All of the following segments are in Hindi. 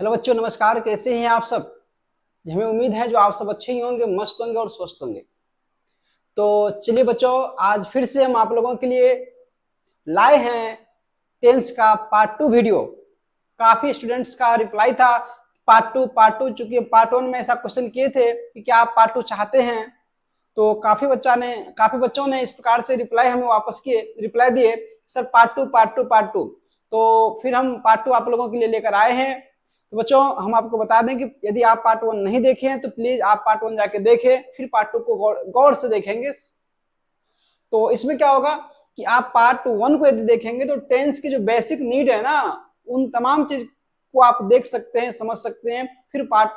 हेलो बच्चों, नमस्कार। कैसे हैं आप सब? हमें उम्मीद है जो आप सब अच्छे ही होंगे, मस्त होंगे और स्वस्थ होंगे। तो चलिए बच्चों, आज फिर से हम आप लोगों के लिए लाए हैं टेंस का पार्ट 2 वीडियो। काफी स्टूडेंट्स का रिप्लाई था पार्ट 2। चूंकि पार्ट 1 में ऐसा क्वेश्चन किए थे कि क्या आप पार्ट 2 चाहते हैं, तो काफी बच्चों ने इस प्रकार से रिप्लाई दिए, सर पार्ट 2। तो फिर हम पार्ट 2 आप लोगों के लिए लेकर आए हैं। तो बच्चों, हम आपको बता दें कि यदि आप पार्ट 1 नहीं देखे हैं तो प्लीज आप पार्ट 1 जाके देखें, फिर पार्ट 2 को गौर से देखेंगे। तो इसमें क्या होगा कि आप पार्ट 1 को यदि देखेंगे तो टेंस की जो बेसिक नीड है ना, उन तमाम चीज को आप देख सकते हैं, समझ सकते हैं। फिर पार्ट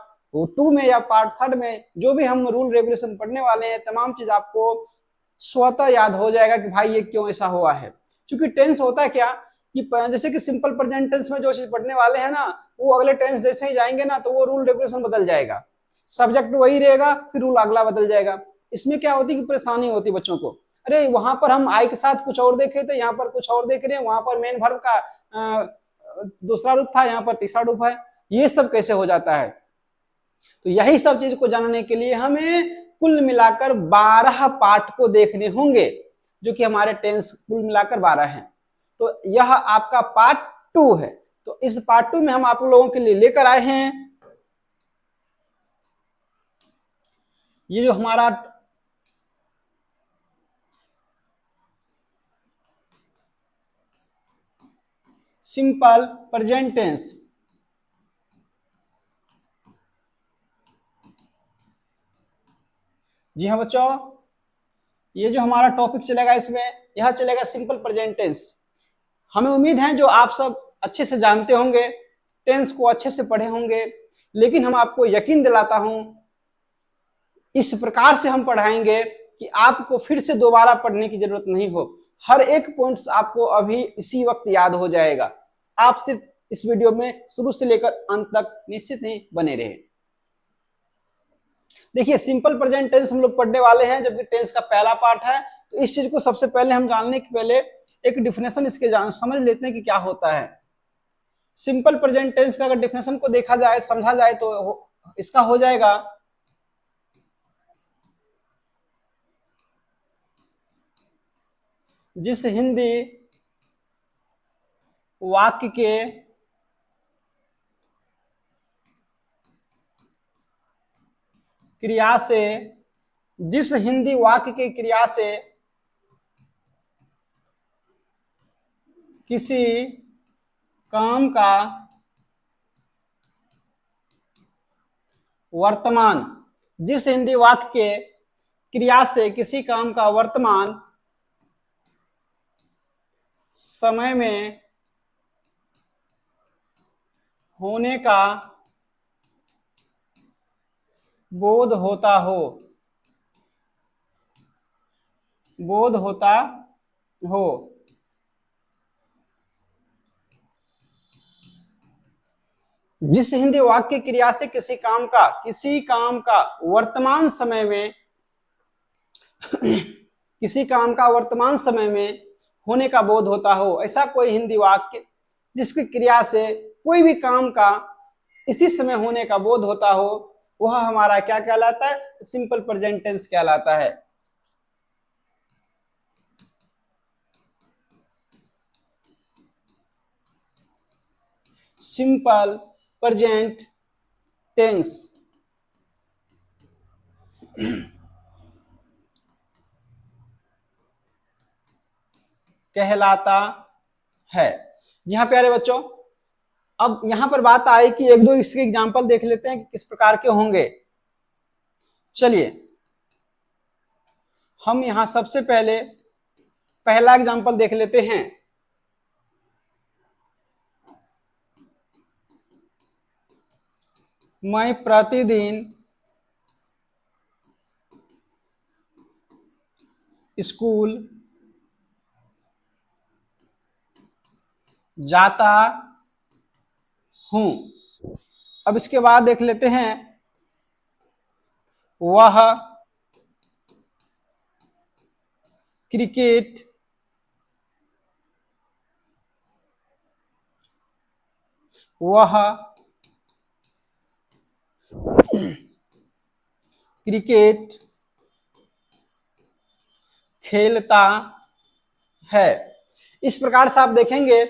2 में या पार्ट 3 में जो भी हम रूल रेगुलेशन पढ़ने वाले हैं, तमाम चीज आपको स्वतः याद हो जाएगा कि भाई ये क्यों ऐसा हुआ है। क्योंकि टेंस होता है क्या कि जैसे कि सिंपल प्रेजेंट टेंस में जो चीज पढ़ने वाले हैं ना, वो अगले टेंस जैसे ही जाएंगे ना तो वो रूल रेगुलेशन बदल जाएगा। सब्जेक्ट वही रहेगा, फिर रूल अगला बदल जाएगा। इसमें क्या होती है कि परेशानी होती बच्चों को, अरे वहां पर हम आई के साथ कुछ और देखे थे, यहाँ पर कुछ और देख रहे हैं, वहां पर मेन वर्ब का दूसरा रूप था, यहाँ पर तीसरा रूप है। ये सब कैसे हो जाता है? तो यही सब चीज को जानने के लिए हमें कुल मिलाकर 12 पार्ट को देखने होंगे, जो कि हमारे टेंस कुल मिलाकर 12 हैं। तो यह आपका पार्ट 2 है। तो इस पार्ट 2 में हम आप लोगों के लिए लेकर आए हैं ये जो हमारा सिंपल प्रेजेंट टेंस। जी हाँ बच्चों, ये जो हमारा टॉपिक चलेगा इसमें यह चलेगा सिंपल प्रेजेंट टेंस। हमें उम्मीद है जो आप सब अच्छे से जानते होंगे, टेंस को अच्छे से पढ़े होंगे, लेकिन हम आपको यकीन दिलाता हूं इस प्रकार से हम पढ़ाएंगे कि आपको फिर से दोबारा पढ़ने की जरूरत नहीं हो। हर एक पॉइंट्स आपको अभी इसी वक्त याद हो जाएगा। आप सिर्फ इस वीडियो में शुरू से लेकर अंत तक निश्चित ही बने रहे। देखिए, सिंपल प्रेजेंट टेंस हम लोग पढ़ने वाले हैं, जबकि टेंस का पहला पार्ट है। तो इस चीज को सबसे पहले हम जानने के पहले एक डिफिनेशन इसके समझ लेते हैं कि क्या होता है। सिंपल प्रेजेंट टेंस का अगर डिफिनेशन को देखा जाए, समझा जाए, तो इसका हो जाएगा जिस हिंदी वाक्य के क्रिया से जिस हिंदी वाक्य के क्रिया से किसी काम का वर्तमान जिस हिंदी वाक्य के क्रिया से किसी काम का वर्तमान समय में होने का बोध होता हो जिस हिंदी वाक्य क्रिया से किसी काम का वर्तमान समय में किसी काम का वर्तमान समय में होने का बोध होता हो, ऐसा कोई हिंदी वाक्य जिसकी क्रिया से कोई भी काम का इसी समय होने का बोध होता हो, वह हमारा क्या कहलाता है? सिंपल प्रेजेंट टेंस कहलाता है। सिंपल प्रेजेंट टेंस कहलाता है। जी हाँ प्यारे बच्चों, अब यहां पर बात आई कि एक दो इसके एग्जांपल देख लेते हैं कि किस प्रकार के होंगे। चलिए, हम यहां सबसे पहले पहला एग्जांपल देख लेते हैं। मैं प्रतिदिन स्कूल जाता हूं। अब इसके बाद देख लेते हैं वह क्रिकेट वह क्रिकेट खेलता है। इस प्रकार से आप देखेंगे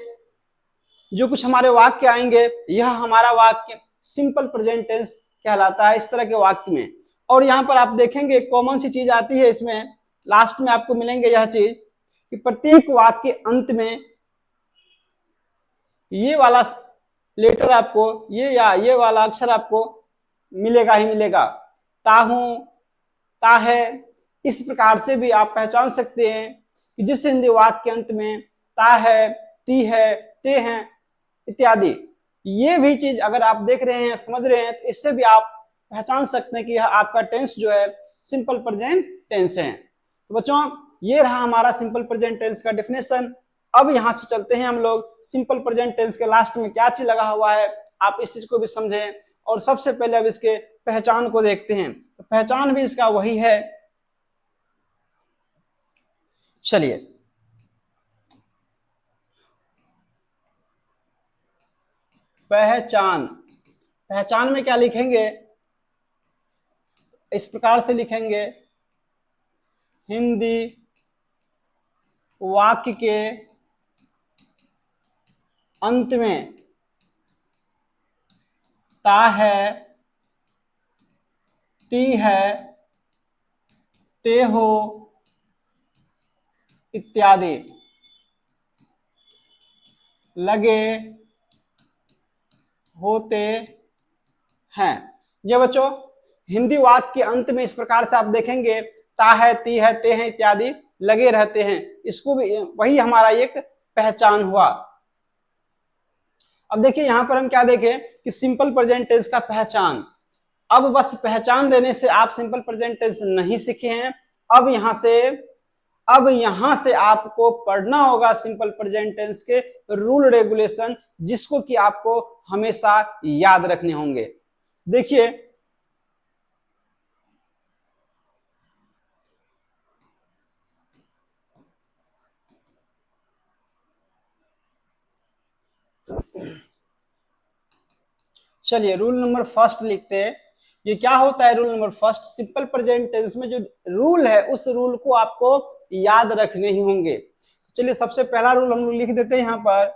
जो कुछ हमारे वाक्य आएंगे, यह हमारा वाक्य सिंपल प्रेजेंट टेंस कहलाता है इस तरह के वाक्य में। और यहां पर आप देखेंगे कॉमन सी चीज आती है इसमें, लास्ट में आपको मिलेंगे यह चीज कि प्रत्येक वाक्य के अंत में ये वाला लेटर आपको, ये या ये वाला अक्षर आपको मिलेगा ही मिलेगा। ता हूं, ता है, इस प्रकार से भी आप पहचान सकते हैं कि जिस हिंदी वाक्य के अंत में ता है, ती है, ते हैं इत्यादि, ये भी चीज अगर आप देख रहे हैं, समझ रहे हैं, तो इससे भी आप पहचान सकते हैं कि यह आपका टेंस जो है सिंपल प्रेजेंट टेंस है। तो बच्चों ये रहा हमारा सिंपल प्रेजेंट टेंस का डेफिनेशन। अब यहां से चलते हैं हम लोग सिंपल प्रेजेंट टेंस के लास्ट में क्या चीज लगा हुआ है, आप इस चीज को भी समझें। और सबसे पहले अब इसके पहचान को देखते हैं। तो पहचान भी इसका वही है, चलिए पहचान, पहचान में क्या लिखेंगे, इस प्रकार से लिखेंगे, हिंदी वाक्य के अंत में ता है, ती है, ते हो इत्यादि लगे होते हैं। ये बच्चों हिंदी वाक्य के अंत में इस प्रकार से आप देखेंगे ता है, ती है, ते हैं इत्यादि लगे रहते हैं, इसको भी वही हमारा एक पहचान हुआ। अब देखिए यहां पर हम क्या देखें कि सिंपल प्रेजेंट टेंस का पहचान। अब बस पहचान देने से आप सिंपल प्रेजेंट टेंस नहीं सीखे हैं। अब यहां से आपको पढ़ना होगा सिंपल प्रेजेंट टेंस के रूल रेगुलेशन, जिसको कि आपको हमेशा याद रखने होंगे। देखिए चलिए रूल नंबर फर्स्ट लिखते हैं। ये क्या होता है rule number first, simple present tense में जो रूल है उस रूल को आपको याद रखने ही होंगे। चलिए सबसे पहला रूल हम लोग लिख देते हैं यहां पर,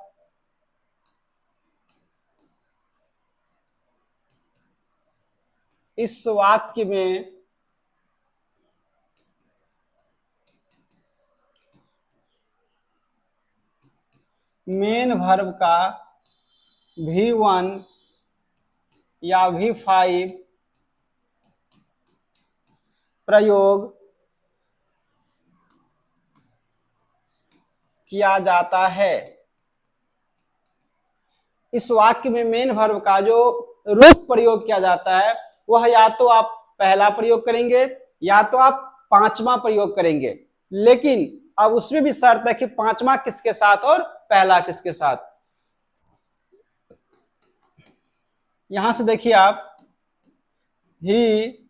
इस वाक्य में मेन वर्ब का V1 या V5 प्रयोग किया जाता है। इस वाक्य में मेन वर्ब का जो रूप प्रयोग किया जाता है वह या तो आप पहला प्रयोग करेंगे या तो आप पांचवा प्रयोग करेंगे, लेकिन अब उसमें भी शर्त है कि पांचवा किसके साथ और पहला किसके साथ। यहां से देखिए आप, ही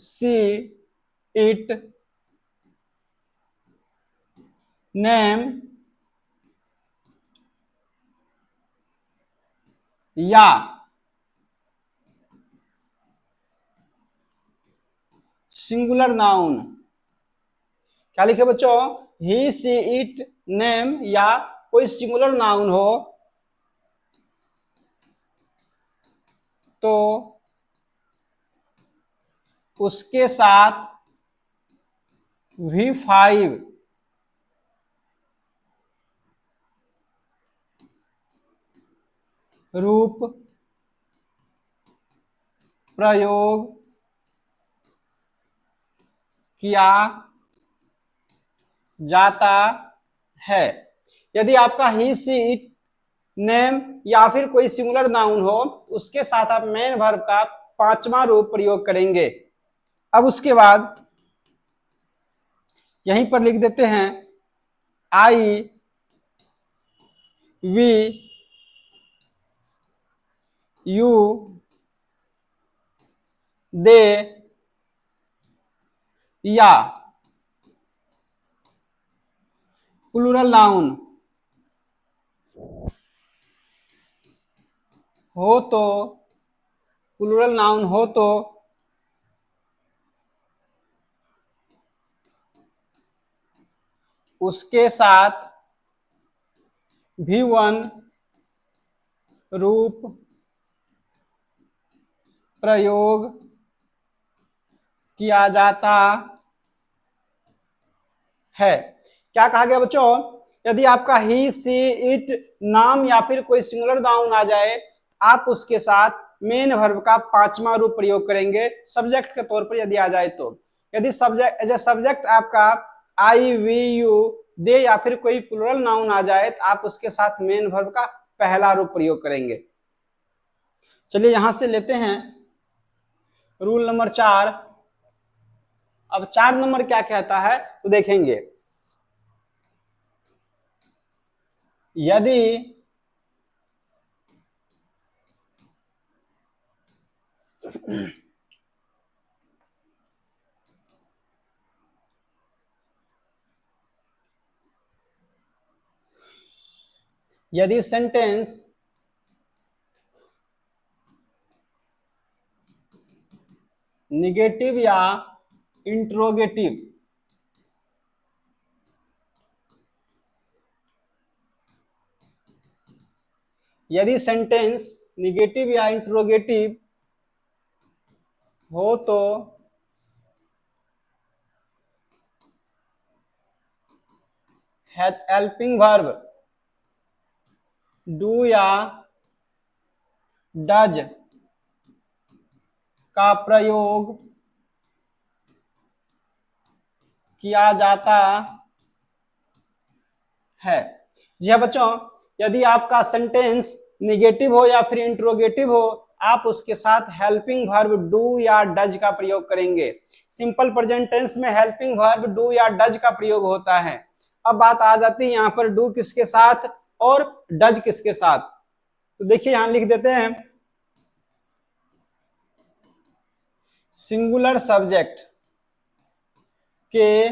सी इट नेम या सिंगुलर नाउन, क्या लिखे बच्चों, ही सी इट नेम या कोई सिंगुलर नाउन हो तो उसके साथ V5 रूप प्रयोग किया जाता है। यदि आपका ही सी इट नेम या फिर कोई सिंगुलर नाउन हो, उसके साथ आप मेन वर्ब का पांचवा रूप प्रयोग करेंगे। अब उसके बाद यहीं पर लिख देते हैं, आई वी यू दे या प्लूरल नाउन हो तो प्लूरल नाउन हो तो उसके साथ V1 रूप प्रयोग किया जाता है। क्या कहा गया बच्चों? यदि आपका ही, सी, इट नाम या फिर कोई सिंगुलर नाउन आ जाए, आप उसके साथ मेन वर्ब का पांचवा रूप प्रयोग करेंगे सब्जेक्ट के तौर पर यदि आ जाए तो। यदि सब्जेक्ट एज ए सब्जेक्ट आपका आई, वी, यू, दे या फिर कोई प्लूरल नाउन आ जाए तो आप उसके साथ मेन वर्ब का पहला रूप प्रयोग करेंगे। चलिए यहां से लेते हैं रूल नंबर 4। अब 4 नंबर क्या कहता है तो देखेंगे, यदि यदि सेंटेंस निगेटिव या इंट्रोगेटिव यदि सेंटेंस निगेटिव या इंट्रोगेटिव हो तो हेल्पिंग वर्ब डू या डज का प्रयोग किया जाता है। जी हाँ बच्चों, यदि आपका सेंटेंस निगेटिव हो या फिर इंट्रोगेटिव हो, आप उसके साथ हेल्पिंग वर्ब डू या डज का प्रयोग करेंगे। सिंपल प्रेजेंट टेंस में हेल्पिंग वर्ब डू या डज का प्रयोग होता है। अब बात आ जाती है यहाँ पर डू किसके साथ और डज किसके साथ। तो देखिए यहां लिख देते हैं, सिंगुलर सब्जेक्ट के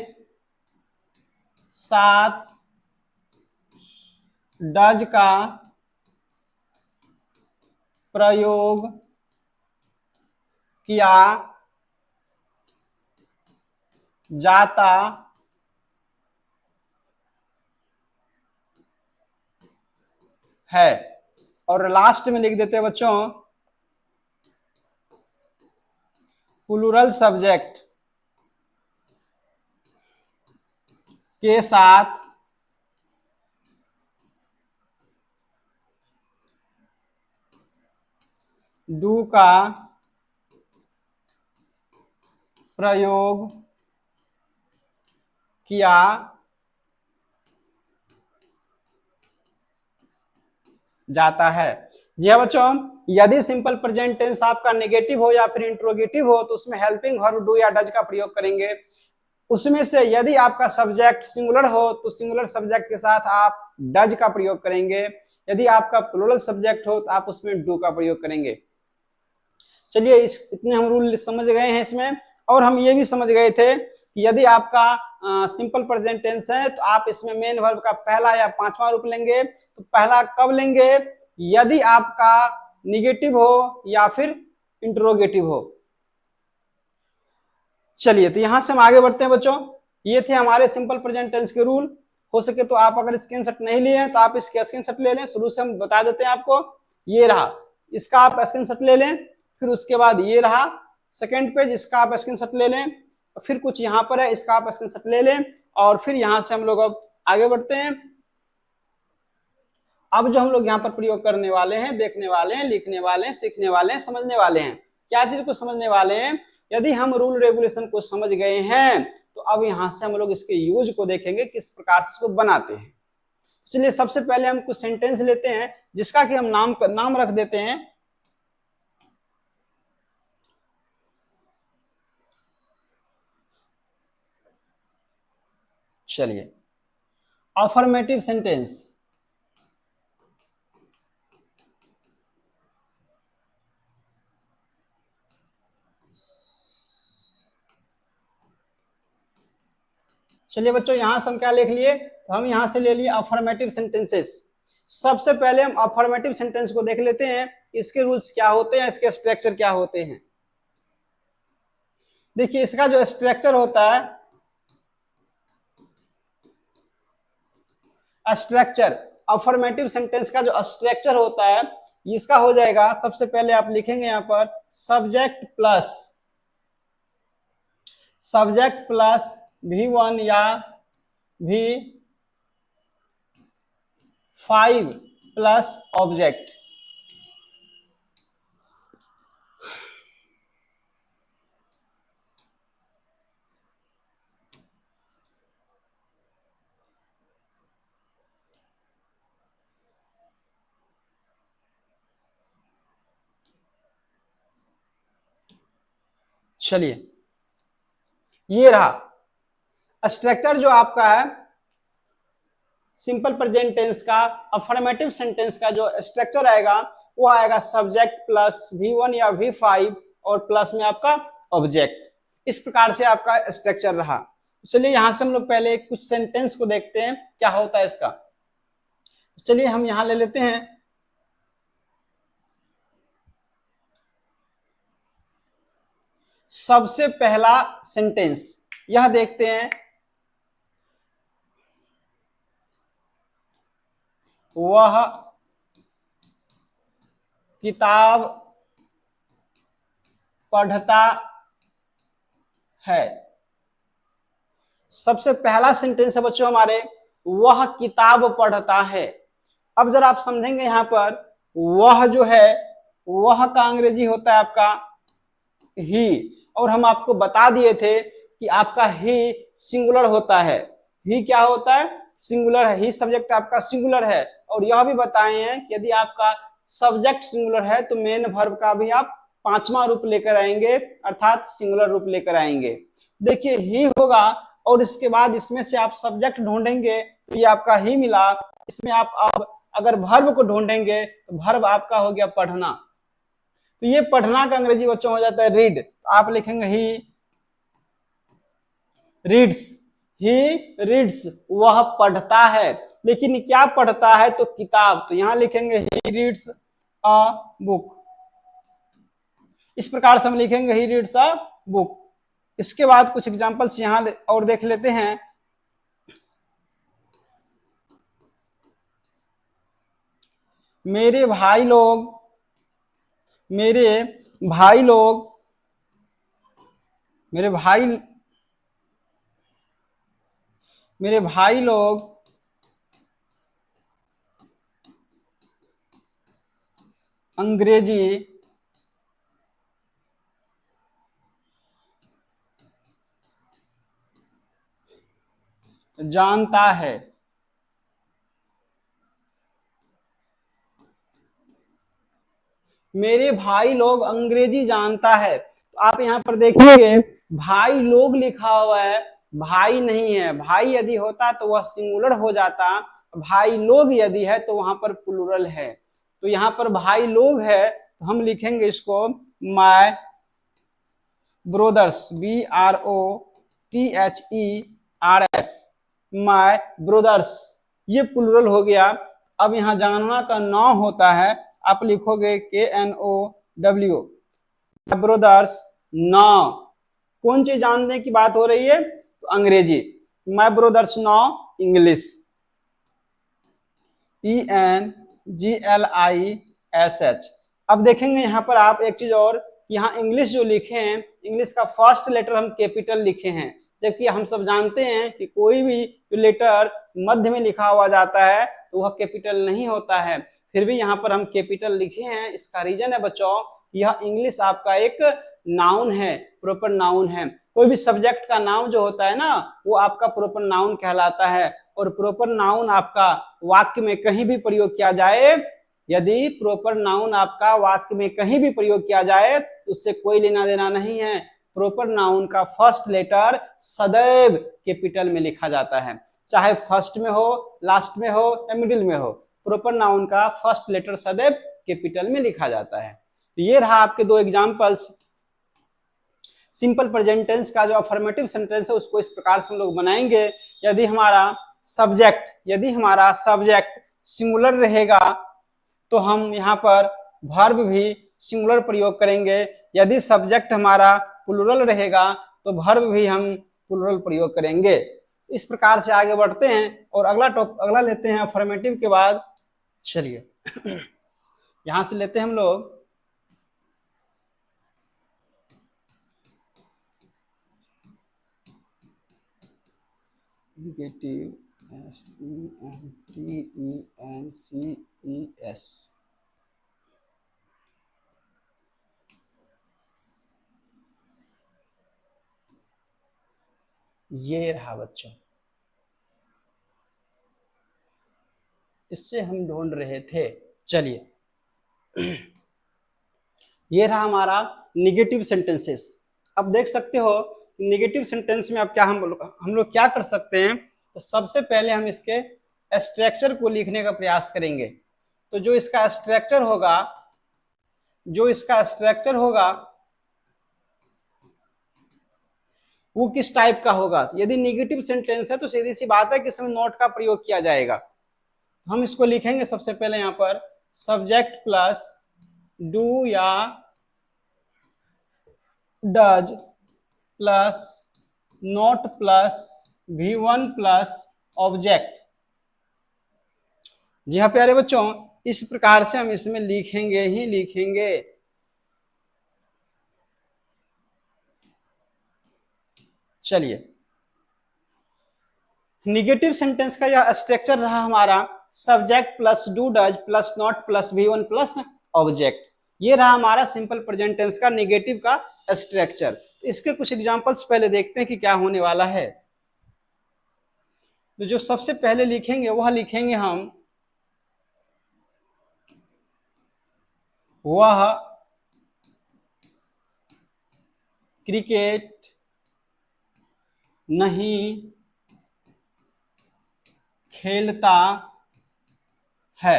साथ डज का प्रयोग किया जाता है। और लास्ट में लिख देते हैं बच्चों, प्लूरल सब्जेक्ट के साथ डू का प्रयोग किया जाता है। जी हाँ बच्चों, यदि सिंपल प्रेजेंट टेंस आपका नेगेटिव हो या फिर इंट्रोगेटिव हो तो उसमें हेल्पिंग वर्ब डू या डज का प्रयोग करेंगे। उसमें से यदि आपका सब्जेक्ट सिंगुलर हो तो सिंगुलर सब्जेक्ट के साथ आप डज का प्रयोग करेंगे। यदि आपका प्लूरल सब्जेक्ट हो तो आप उसमें डू का प्रयोग करेंगे। चलिए इतने हम रूल समझ गए हैं इसमें। और हम ये भी समझ गए थे कि यदि आपका सिंपल प्रेजेंट टेंस है तो आप इसमें मेन वर्ब का पहला या पांचवा रूप लेंगे। तो पहला कब लेंगे? यदि आपका निगेटिव हो या फिर इंट्रोगेटिव हो। चलिए तो यहां से हम आगे बढ़ते हैं बच्चों। ये थे हमारे सिंपल प्रेजेंट टेंस के रूल। हो सके तो आप अगर स्क्रीनशॉट नहीं लिए हैं तो आप इसके स्क्रीनशॉट ले लें। शुरू से हम बता देते हैं आपको। ये रहा, इसका आप स्क्रीनशॉट ले लें। फिर उसके बाद ये रहा सेकेंड पेज, इसका आप स्क्रीनशॉट ले लें। फिर कुछ यहाँ पर है, इसका आप स्क्रीनशॉट ले लें। और फिर यहां से हम लोग अब आगे बढ़ते हैं। अब जो हम लोग यहाँ पर प्रयोग करने वाले हैं, देखने वाले हैं, लिखने वाले हैं, सीखने वाले हैं, समझने वाले हैं। क्या चीज को समझने वाले हैं? यदि हम रूल रेगुलेशन को समझ गए हैं तो अब यहां से हम लोग इसके यूज को देखेंगे, किस प्रकार से इसको बनाते हैं। चलिए सबसे पहले हम कुछ सेंटेंस लेते हैं जिसका कि हम नाम रख देते हैं। चलिए अफर्मेटिव सेंटेंस। चलिए बच्चों, यहां से हम क्या लिख लिए तो हम यहां से ले लिए अफर्मेटिव सेंटेंसेस। सबसे पहले हम अफर्मेटिव सेंटेंस को देख लेते हैं, इसके रूल्स क्या होते हैं, इसके स्ट्रक्चर क्या होते हैं। देखिए इसका जो स्ट्रक्चर होता है, स्ट्रक्चर अफर्मेटिव सेंटेंस का जो स्ट्रक्चर होता है, इसका हो जाएगा, सबसे पहले आप लिखेंगे यहां पर सब्जेक्ट प्लस V1 या V5 प्लस ऑब्जेक्ट। चलिए ये रहा स्ट्रक्चर जो आपका है सिंपल प्रेजेंट टेंस का, अफर्मेटिव सेंटेंस का जो स्ट्रक्चर आएगा वो आएगा सब्जेक्ट प्लस V1 या V5 और प्लस में आपका ऑब्जेक्ट। इस प्रकार से आपका स्ट्रक्चर रहा। चलिए यहां से हम लोग पहले कुछ सेंटेंस को देखते हैं क्या होता है इसका। चलिए हम यहां ले लेते हैं सबसे पहला सेंटेंस, यह देखते हैं, वह किताब पढ़ता है। सबसे पहला सेंटेंस है बच्चों हमारे, वह किताब पढ़ता है। अब जरा आप समझेंगे यहां पर, वह जो है वह का अंग्रेजी होता है आपका ही, और हम आपको बता दिए थे कि आपका ही सिंगुलर होता है। ही क्या होता है? सिंगुलर है। ही सब्जेक्ट आपका सिंगुलर है। और यह भी बताए हैं कि यदि आपका सब्जेक्ट सिंगुलर है तो मेन वर्ब का भी आप पांचवा रूप लेकर आएंगे, अर्थात सिंगुलर रूप लेकर आएंगे। देखिए ही होगा और इसके बाद इसमें से आप सब्जेक्ट ढूंढेंगे तो ये आपका ही मिला। इसमें आप अब अगर वर्ब को ढूंढेंगे तो वर्ब आपका हो गया पढ़ना। तो ये पढ़ना का अंग्रेजी बच्चों हो जाता है रीड। तो आप लिखेंगे ही रीड्स, ही रीड्स, वह पढ़ता है। लेकिन क्या पढ़ता है? तो किताब। तो यहां लिखेंगे ही रीड्स अ बुक। इस प्रकार से हम लिखेंगे ही रीड्स अ बुक। इसके बाद कुछ एग्जांपल्स यहां और देख लेते हैं। मेरे भाई लोग अंग्रेजी जानता है। मेरे भाई लोग अंग्रेजी जानता है। तो आप यहां पर देखिए भाई लोग लिखा हुआ है, भाई नहीं है। भाई यदि होता तो वह सिंगुलर हो जाता, भाई लोग यदि है तो वहां पर प्लूरल है। तो यहां पर भाई लोग है तो हम लिखेंगे इसको my brothers, BROTHERS, my brothers, ये प्लूरल हो गया। अब यहां जानना का नौ होता है, आप लिखोगे KNOW, ब्रोदर्स नौ। कौन चीज जानने की बात हो रही है? तो अंग्रेजी। My brothers now English, ENGLISH। अब देखेंगे यहां पर आप एक चीज और, यहाँ इंग्लिश जो लिखे हैं, इंग्लिश का फर्स्ट लेटर हम कैपिटल लिखे हैं, जबकि हम सब जानते हैं कि कोई भी लेटर मध्य में लिखा हुआ जाता है तो वह कैपिटल नहीं होता है। फिर भी यहाँ पर हम कैपिटल लिखे हैं। इसका रीजन है बच्चों, यह इंग्लिश आपका एक नाउन है, प्रॉपर नाउन है। कोई भी सब्जेक्ट का नाम जो होता है ना, वो आपका प्रॉपर नाउन कहलाता है। और प्रॉपर नाउन आपका वाक्य में कहीं भी प्रयोग किया जाए, यदि प्रॉपर नाउन आपका वाक्य में कहीं भी प्रयोग किया जाए तो उससे कोई लेना देना नहीं है। प्रॉपर नाउन का फर्स्ट लेटर सदैव कैपिटल में लिखा जाता है, चाहे फर्स्ट में हो, लास्ट में हो या मिडिल में हो। प्रॉपर नाउन का फर्स्ट लेटर सदैव कैपिटल में लिखा जाता है। तो ये रहा आपके दो एग्जांपल्स। सिंपल प्रेजेंट टेंस का जो अफर्मेटिव सेंटेंस है उसको इस प्रकार से हम लोग बनाएंगे। यदि हमारा सब्जेक्ट सिंगुलर रहेगा तो हम यहाँ पर वर्ब भी सिंगुलर प्रयोग करेंगे। यदि सब्जेक्ट हमारा प्लूरल रहेगा तो वर्ब भी हम प्लूरल प्रयोग करेंगे। इस प्रकार से आगे बढ़ते हैं और अगला लेते हैं अफर्मेटिव के बाद। चलिए यहां से लेते हैं हम लोग नेगेटिव, SENTENCES। ये रहा बच्चों, इससे हम ढूंढ रहे थे। चलिए ये रहा हमारा निगेटिव सेंटेंसेस। अब देख सकते हो निगेटिव सेंटेंस में अब क्या हम लोग क्या कर सकते हैं। तो सबसे पहले हम इसके स्ट्रक्चर को लिखने का प्रयास करेंगे। तो जो इसका स्ट्रक्चर होगा वो किस टाइप का होगा। यदि निगेटिव सेंटेंस है तो सीधी सी बात है कि इसमें नॉट का प्रयोग किया जाएगा। हम इसको लिखेंगे सबसे पहले यहाँ पर सब्जेक्ट प्लस डू या does plus not plus V1 plus object. जी हाँ प्यारे बच्चों, इस प्रकार से हम इसमें लिखेंगे ही लिखेंगे। चलिए निगेटिव सेंटेंस का यह स्ट्रक्चर रहा हमारा subject plus do does plus not plus V1 plus object. ये रहा हमारा सिंपल प्रेजेंट टेंस का निगेटिव का स्ट्रक्चर। तो इसके कुछ एग्जांपल्स पहले देखते हैं कि क्या होने वाला है। तो जो सबसे पहले लिखेंगे वह लिखेंगे हम वह क्रिकेट नहीं खेलता है।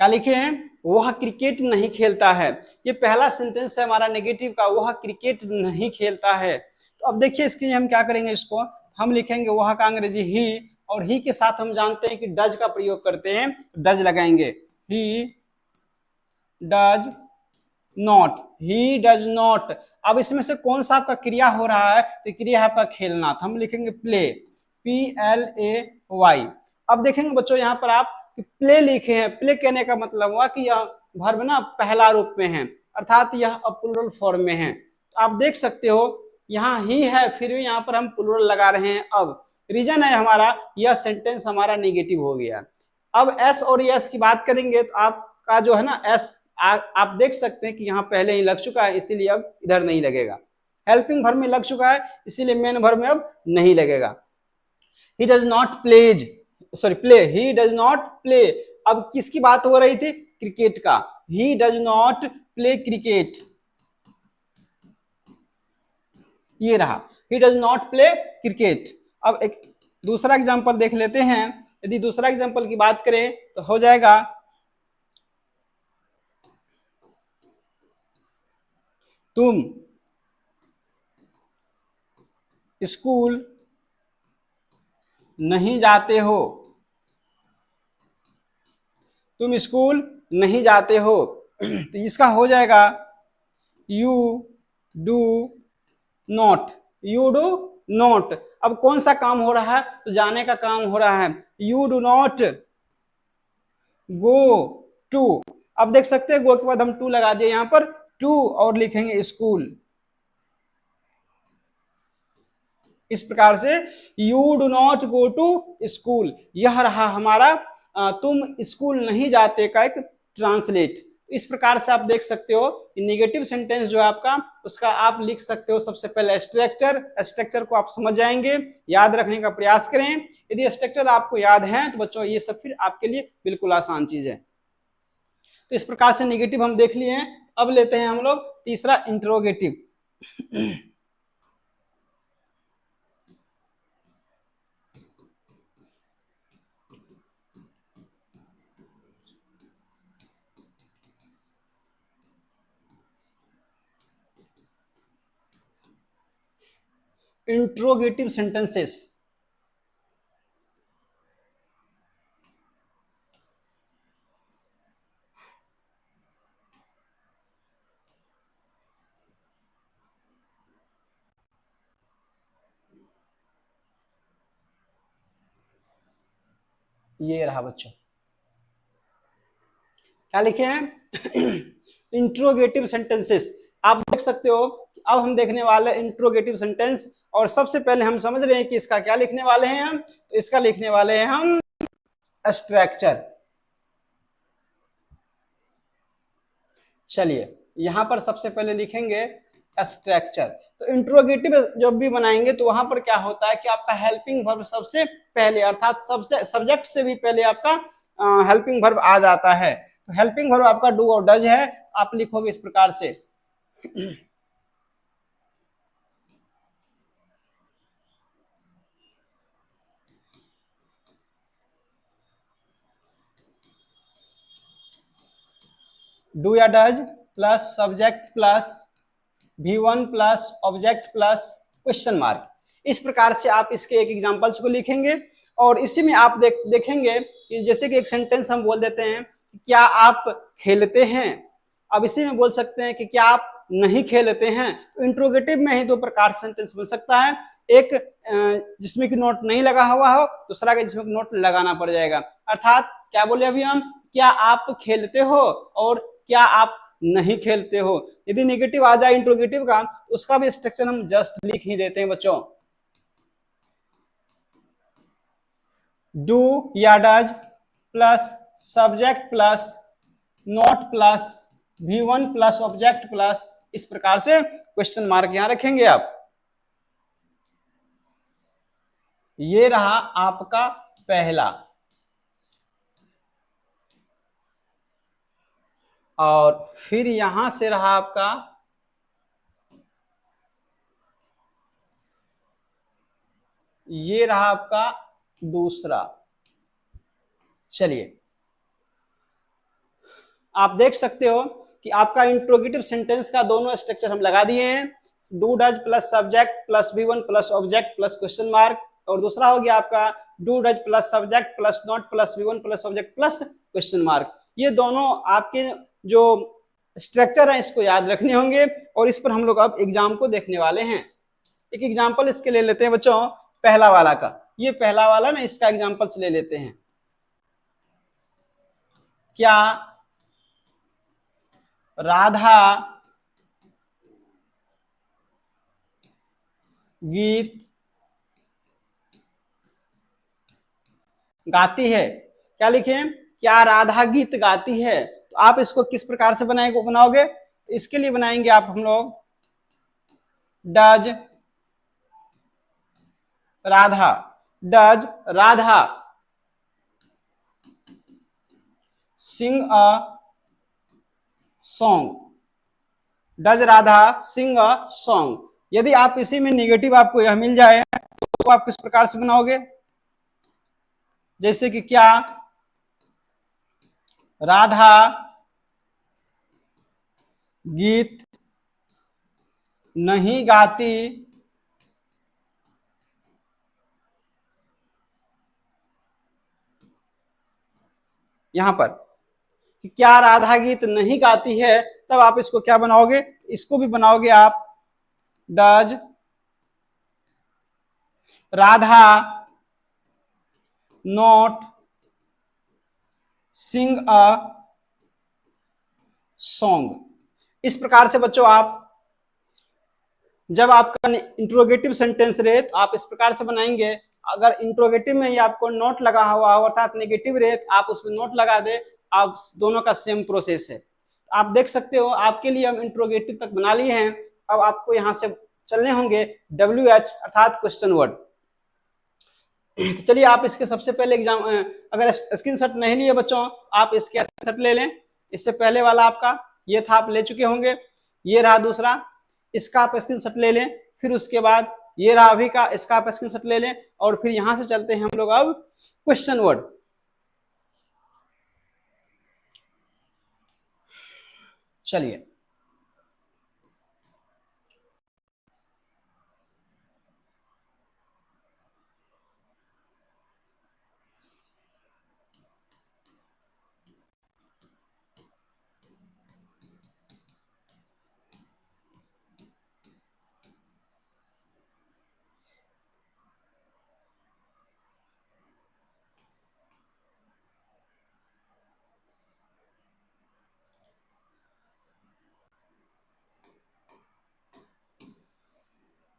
क्या लिखे हैं, वह क्रिकेट नहीं खेलता है। ये पहला सेंटेंस है हमारा नेगेटिव का, वह क्रिकेट नहीं खेलता है। तो अब देखिए इसके लिए हम क्या करेंगे, इसको हम लिखेंगे वह का अंग्रेजी ही, और ही के साथ हम जानते हैं कि डज का प्रयोग करते हैं, डज लगाएंगे। ही does not, he does not. अब इसमें से कौन सा आपका क्रिया हो रहा है, तो क्रिया है आपका खेलना, तो हम लिखेंगे प्ले, PLAY। अब देखेंगे बच्चों यहाँ पर आप प्ले लिखे हैं। प्ले कहने का मतलब हुआ कि यह वर्ब ना पहला रूप में है, अर्थात यह प्लूरल फॉर्म में है। तो आप देख सकते हो यहाँ ही है, फिर भी यहाँ पर हम प्लूरल लगा रहे हैं। अब रीजन है हमारा यह सेंटेंस हमारा नेगेटिव हो गया। अब एस और यस की बात करेंगे तो आपका जो है ना एस आप देख सकते हैं कि यहाँ पहले ही लग चुका है, इसीलिए अब इधर नहीं लगेगा। हेल्पिंग वर्ब में लग चुका है, इसीलिए मेन वर्ब में अब नहीं लगेगा। He does not plays, sorry play, he does not play. अब किसकी बात हो रही थी, क्रिकेट का। He does not play cricket, ये रहा he does not play cricket. अब एक दूसरा एग्जांपल देख लेते हैं। यदि दूसरा एग्जांपल की बात करें तो हो जाएगा तुम स्कूल नहीं जाते हो, तुम स्कूल नहीं जाते हो। तो इसका हो जाएगा you do not, you do not. अब कौन सा काम हो रहा है, तो जाने का काम हो रहा है। You do not go to. अब देख सकते हैं गो के बाद हम टू लगा दिए यहाँ पर, टू और लिखेंगे स्कूल। इस प्रकार से you do not go to school, यह रहा हमारा तुम स्कूल नहीं जाते का एक ट्रांसलेट। इस प्रकार से आप देख सकते हो कि नेगेटिव सेंटेंस जो है आपका, उसका आप लिख सकते हो सबसे पहले स्ट्रक्चर को आप समझ जाएंगे, याद रखने का प्रयास करें। यदि स्ट्रक्चर आपको याद है तो बच्चों ये सब फिर आपके लिए बिल्कुल आसान चीज है। तो इस प्रकार से नेगेटिव हम देख लिए हैं। अब लेते हैं हम लोग तीसरा इंट्रोगेटिव। Interrogative sentences. ये रहा बच्चों, क्या लिखे हैं? Interrogative sentences. आप देख सकते हो अब हम देखने वाले इंट्रोगेटिव सेंटेंस, और सबसे पहले हम समझ रहे हैं कि इसका क्या लिखने वाले हैं हम, तो इसका लिखने वाले हैं हम स्ट्रक्चर। चलिए यहां पर सबसे पहले लिखेंगे स्ट्रक्चर। तो इंट्रोगेटिव जब भी बनाएंगे तो वहां पर क्या होता है कि आपका हेल्पिंग वर्ब सबसे पहले, अर्थात सबसे सब्जेक्ट से भी पहले आपका हेल्पिंग वर्ब आ जाता है। तो हेल्पिंग वर्ब आपका डू और डज है। आप लिखोगे इस प्रकार से, डू या does plus subject plus V1 plus object plus question mark. इस प्रकार से आप इसके एक एग्जांपल्स को लिखेंगे, और इसी में आप देखेंगे कि जैसे कि एक सेंटेंस हम बोल देते हैं, क्या आप खेलते हैं। अब इसी में बोल सकते हैं कि क्या आप नहीं खेलते हैं। तो इंट्रोगेटिव में ही दो प्रकार से सेंटेंस बन सकता है, एक जिसमें कि नोट नहीं लगा हुआ हो, दूसरा का जिसमें नोट लगाना पड़ जाएगा। अर्थात क्या बोले अभी हम, क्या आप खेलते हो और क्या आप नहीं खेलते हो। यदि नेगेटिव आ जाए इंट्रोगेटिव का तो उसका भी स्ट्रक्चर हम जस्ट लिख ही देते हैं बच्चों। डू या does plus subject plus not plus V1 plus object plus, इस प्रकार से क्वेश्चन मार्क यहां रखेंगे आप। ये रहा आपका पहला, और फिर यहां से रहा आपका ये रहा आपका दूसरा। चलिए आप देख सकते हो कि आपका इंट्रोगेटिव सेंटेंस का दोनों स्ट्रक्चर हम लगा दिए हैं, do does plus subject plus V1 plus object plus question mark, और दूसरा हो गया आपका do does plus subject plus not plus V1 plus object plus question mark. ये दोनों आपके जो स्ट्रक्चर है इसको याद रखने होंगे, और इस पर हम लोग अब एग्जाम को देखने वाले हैं। एक एग्जाम्पल इसके ले लेते हैं बच्चों, पहला वाला का। ये पहला वाला ना, इसका एग्जाम्पल्स ले लेते हैं। क्या राधा गीत गाती है। क्या लिखे, क्या राधा गीत गाती है। तो आप इसको किस प्रकार से बनाओगे, इसके लिए बनाएंगे आप हम लोग does Radha, does Radha sing a song, does Radha sing a song. यदि आप इसी में निगेटिव आपको यह मिल जाए तो आप किस प्रकार से बनाओगे, जैसे कि क्या राधा गीत नहीं गाती यहां पर, कि क्या राधा गीत नहीं गाती है, तब आप इसको क्या बनाओगे, इसको भी बनाओगे आप does Radha not sing a song. इस प्रकार से बच्चों आप जब आपका इंट्रोगेटिव सेंटेंस रहे तो आप इस प्रकार से बनाएंगे। अगर इंट्रोगेटिव में ही आपको नोट लगा हुआ हो अर्थात नेगेटिव रहे तो आप उसमें नोट लगा दे, आप दोनों का सेम प्रोसेस है। आप देख सकते हो आपके लिए हम इंट्रोगेटिव तक बना लिए हैं। अब आपको यहां से चलने होंगे WH अर्थात क्वेश्चन वर्ड। तो चलिए आप इसके सबसे पहले एग्जाम, अगर स्क्रीनशॉट नहीं लिए बच्चों आप इसके स्क्रीनशॉट ले लें। इससे पहले वाला आपका ये था, आप ले चुके होंगे। ये रहा दूसरा, इसका आप स्क्रीनशॉट ले लें। फिर उसके बाद ये रहा अभी का, इसका आप स्क्रीनशॉट ले लें। और फिर यहां से चलते हैं हम लोग अब क्वेश्चन वर्ड। चलिए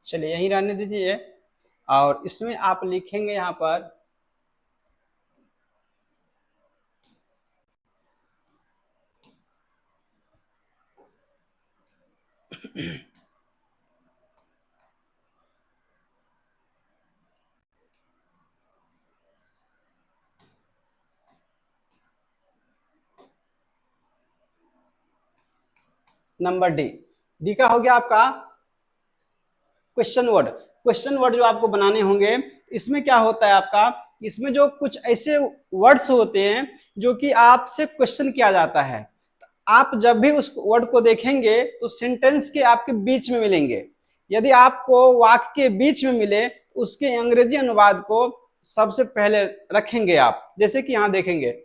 चलिए यही रहने दीजिए, और इसमें आप लिखेंगे यहाँ पर नंबर डी। डी का हो गया आपका क्वेश्चन वर्ड। क्वेश्चन वर्ड जो आपको बनाने होंगे, इसमें क्या होता है आपका, इसमें जो कुछ ऐसे वर्ड्स होते हैं जो कि आपसे क्वेश्चन किया जाता है। आप जब भी उस वर्ड को देखेंगे तो सेंटेंस के आपके बीच में मिलेंगे। यदि आपको वाक्य के बीच में मिले, उसके अंग्रेजी अनुवाद को सबसे पहले रखेंगे आप, जैसे कि यहां देखेंगे।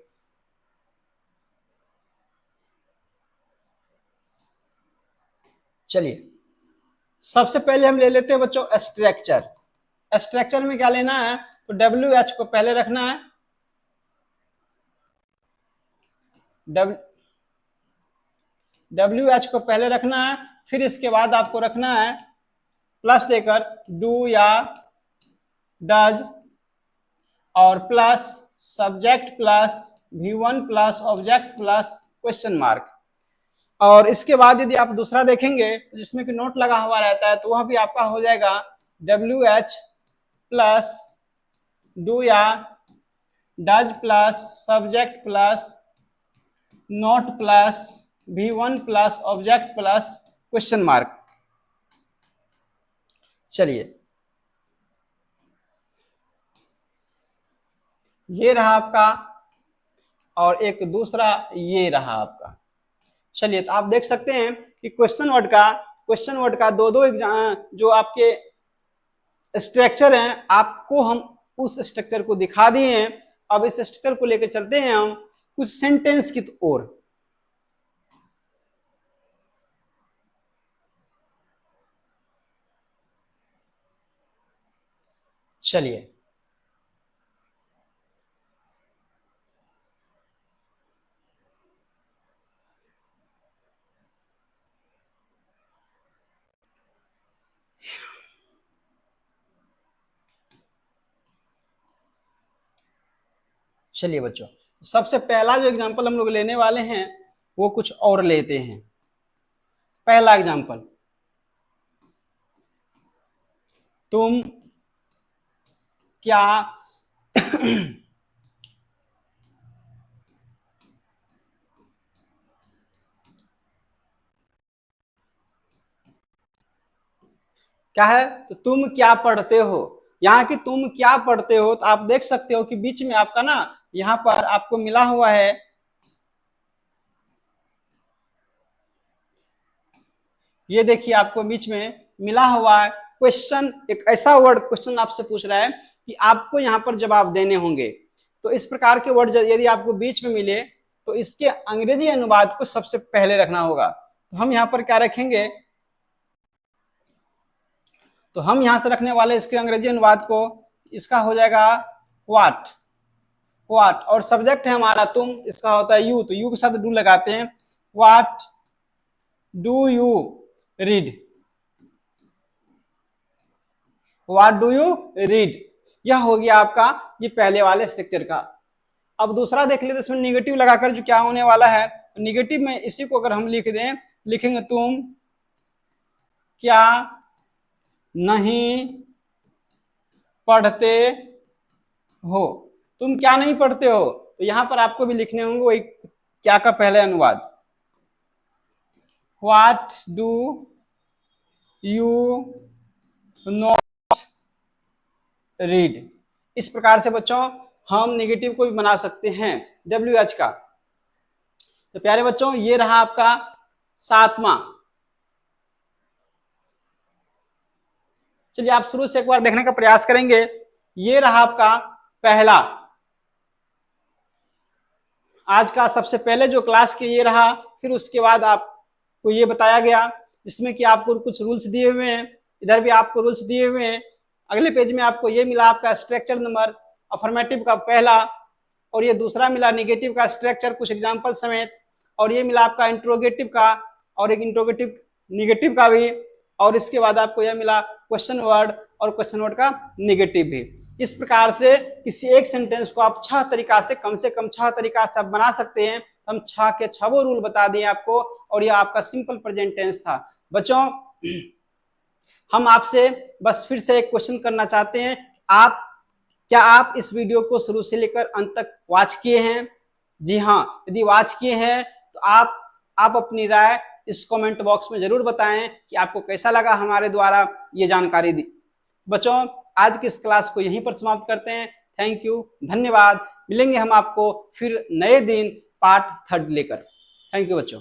चलिए सबसे पहले हम ले लेते हैं बच्चों स्ट्रक्चर। स्ट्रक्चर में क्या लेना है, तो WH को पहले रखना है, WH को पहले रखना है, फिर इसके बाद आपको रखना है प्लस देकर डू या डज, और plus subject plus V1 plus object plus question mark. और इसके बाद यदि आप दूसरा देखेंगे जिसमें कि नोट लगा हुआ रहता है, तो वह भी आपका हो जाएगा WH प्लस डू या does plus subject plus note plus V1 plus object plus question mark. चलिए ये रहा आपका, और एक दूसरा ये रहा आपका। चलिए तो आप देख सकते हैं कि क्वेश्चन वर्ड का दो दो एग्जाम जो आपके स्ट्रक्चर हैं, आपको हम उस स्ट्रक्चर को दिखा दिए हैं। अब इस स्ट्रक्चर को लेकर चलते हैं हम कुछ सेंटेंस की ओर। चलिए चलिए बच्चों, सबसे पहला जो एग्जांपल हम लोग लेने वाले हैं वो कुछ और लेते हैं। पहला एग्जांपल, तुम क्या क्या है, तो तुम क्या पढ़ते हो। यहाँ की तुम क्या पढ़ते हो, तो आप देख सकते हो कि बीच में आपका ना, यहाँ पर आपको मिला हुआ है, ये देखिए आपको बीच में मिला हुआ है क्वेश्चन। एक ऐसा वर्ड क्वेश्चन आपसे पूछ रहा है कि आपको यहाँ पर जवाब देने होंगे। तो इस प्रकार के वर्ड यदि आपको बीच में मिले, तो इसके अंग्रेजी अनुवाद को सबसे पहले रखना होगा। तो हम यहाँ पर क्या रखेंगे, तो हम यहां से रखने वाले इसके अंग्रेजी अनुवाद को, इसका हो जाएगा व्हाट। व्हाट, और सब्जेक्ट है हमारा तुम, इसका होता है यू, तो यू के साथ डू लगाते हैं। What do you read, what do you read, यह हो गया आपका ये पहले वाले स्ट्रक्चर का। अब दूसरा देख लेते, इसमें निगेटिव लगाकर जो क्या होने वाला है, निगेटिव में इसी को अगर हम लिख दें, लिखेंगे तुम क्या नहीं पढ़ते हो। तुम क्या नहीं पढ़ते हो, तो यहां पर आपको भी लिखने होंगे वही क्या का पहले अनुवाद, what do you not read. इस प्रकार से बच्चों हम निगेटिव को भी बना सकते हैं WH का। तो प्यारे बच्चों ये रहा आपका सातवां। चलिए आप शुरू से एक बार देखने का प्रयास करेंगे। ये रहा आपका पहला, आज का सबसे पहले जो क्लास के ये रहा। फिर उसके बाद आपको ये बताया गया जिसमें कि आपको कुछ रूल्स दिए हुए हैं, इधर भी आपको रूल्स दिए हुए हैं। अगले पेज में आपको ये मिला आपका स्ट्रक्चर नंबर अफर्मेटिव का पहला, और ये दूसरा मिला निगेटिव का स्ट्रक्चर कुछ एग्जाम्पल समेत, और ये मिला आपका इंट्रोगेटिव का, और एक इंट्रोगेटिव निगेटिव का भी, और इसके बाद आपको यह मिला क्वेश्चन वर्ड और क्वेश्चन वर्ड का नेगेटिव भी। इस प्रकार से किसी एक सेंटेंस को आप 6 तरीका से कम 6 तरीका से आप बना सकते हैं। हम 6 के 6 रूल बता दिए आपको, और यह आपका सिंपल प्रेजेंट टेंस था। बच्चों, हम आपसे बस फिर से एक क्वेश्चन करना चाहते हैं, क्या आप इस वीडियो को शुरू से लेकर अंत तक वॉच किए हैं? जी हाँ, यदि वॉच किए हैं तो आप अपनी राय इस कमेंट बॉक्स में जरूर बताएं कि आपको कैसा लगा हमारे द्वारा ये जानकारी दी। बच्चों, आज की इस क्लास को यहीं पर समाप्त करते हैं। थैंक यू, धन्यवाद। मिलेंगे हम आपको फिर नए दिन पार्ट 3 लेकर। थैंक यू बच्चों।